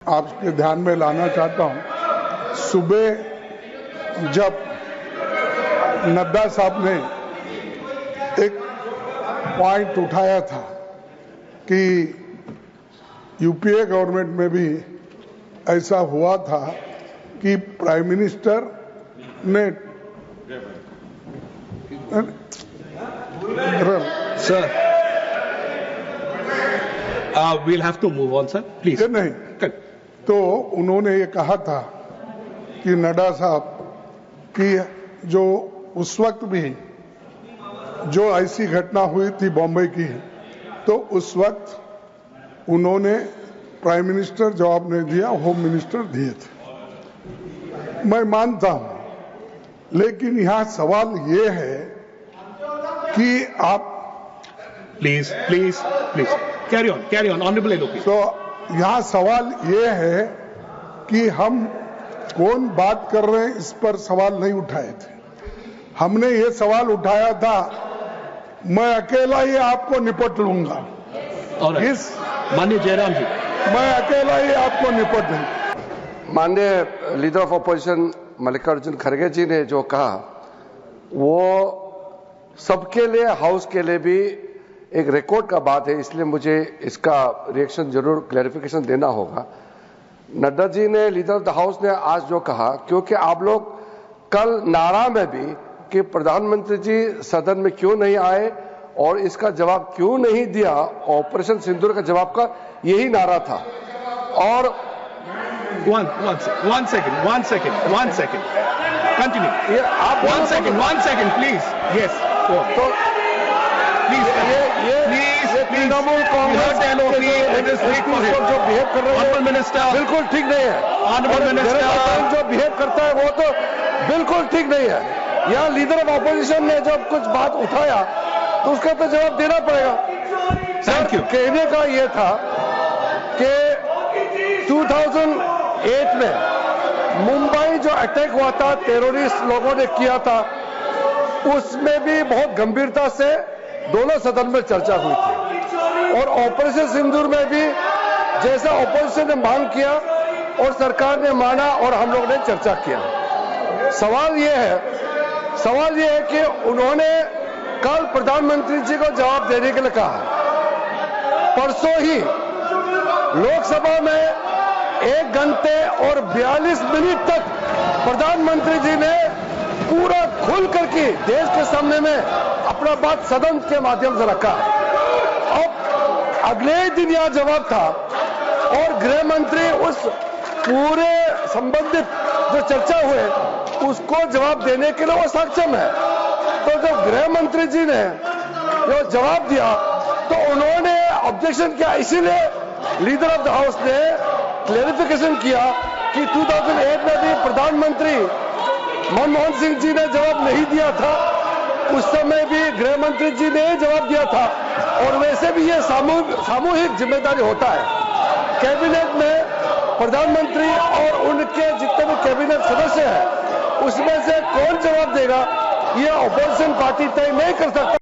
आपके ध्यान में लाना चाहता हूं, सुबह जब नड्डा साहब ने एक पॉइंट उठाया था कि यूपीए गवर्नमेंट में भी ऐसा हुआ था कि प्राइम मिनिस्टर ने Sir, we'll have to move on, sir. Please. नहीं, तो उन्होंने ये कहा था कि नड्डा साहब कि जो उस वक्त भी जो ऐसी घटना हुई थी बॉम्बे की, तो उस वक्त उन्होंने प्राइम मिनिस्टर जवाब नहीं दिया, होम मिनिस्टर दिए थे। मैं मानता हूं, लेकिन यहां सवाल ये है कि आप Please, carry on, honorable LOP. तो यहां सवाल ये है कि हम कौन बात कर रहे हैं, इस पर सवाल नहीं उठाए थे। हमने ये सवाल उठाया था, मैं अकेला ही आपको निपट लूंगा। All right. माननीय जयराम जी, मैं अकेला ही आपको निपट लूंगा। माननीय लीडर ऑफ अपोजिशन मल्लिकार्जुन खड़गे जी ने जो कहा वो सबके लिए, हाउस के लिए भी एक रिकॉर्ड का बात है, इसलिए मुझे इसका रिएक्शन जरूर क्लैरिफिकेशन देना होगा। नड्डा जी ने, लीडर ऑफ द हाउस ने आज जो कहा, क्योंकि आप लोग कल नारा में भी कि प्रधानमंत्री जी सदन में क्यों नहीं आए और इसका जवाब क्यों नहीं दिया, ऑपरेशन सिंदूर का जवाब का यही नारा था। और one second. Continue. ये आप One second, please. Yes. Go on. तो Please. तृणमूल कांग्रेस जो बिहेव कर रहे Honorable हैं Minister. बिल्कुल ठीक नहीं है। Honorable और Minister. जो बिहेव करता है वो तो बिल्कुल ठीक नहीं है। यहाँ लीडर ऑफ ऑपोजिशन ने जब कुछ बात उठाया तो उसका तो जवाब देना पड़ेगा। Thank you. कहने का ये था कि 2008 में मुंबई जो अटैक हुआ था, टेररिस्ट लोगों ने किया था, उसमें भी बहुत गंभीरता से दोनों सदन में चर्चा हुई थी। और ऑपरेशन सिंदूर में भी जैसा ऑपोजिशन ने मांग किया और सरकार ने माना और हम लोग ने चर्चा किया। सवाल यह है कि उन्होंने कल प्रधानमंत्री जी को जवाब देने के लिए कहा। परसों ही लोकसभा में 1 घंटे और 42 मिनट तक प्रधानमंत्री जी ने पूरा खुल करके देश के सामने में अपना बात सदन के माध्यम से रखा। अब अगले दिन यह जवाब था और गृह मंत्री उस पूरे संबंधित जो चर्चा हुए उसको जवाब देने के लिए वो सक्षम है। तो जब गृह मंत्री जी ने जो जवाब दिया तो उन्होंने ऑब्जेक्शन किया, इसीलिए लीडर ऑफ द हाउस ने क्लेरिफिकेशन किया कि 2008 में भी प्रधानमंत्री मनमोहन सिंह जी ने जवाब नहीं दिया था, उस समय भी गृह मंत्री जी ने जवाब दिया था। और वैसे भी ये सामूहिक जिम्मेदारी होता है। कैबिनेट में प्रधानमंत्री और उनके जितने भी कैबिनेट सदस्य हैं उसमें से कौन जवाब देगा, ये ऑपोजिशन पार्टी तय नहीं कर सकता।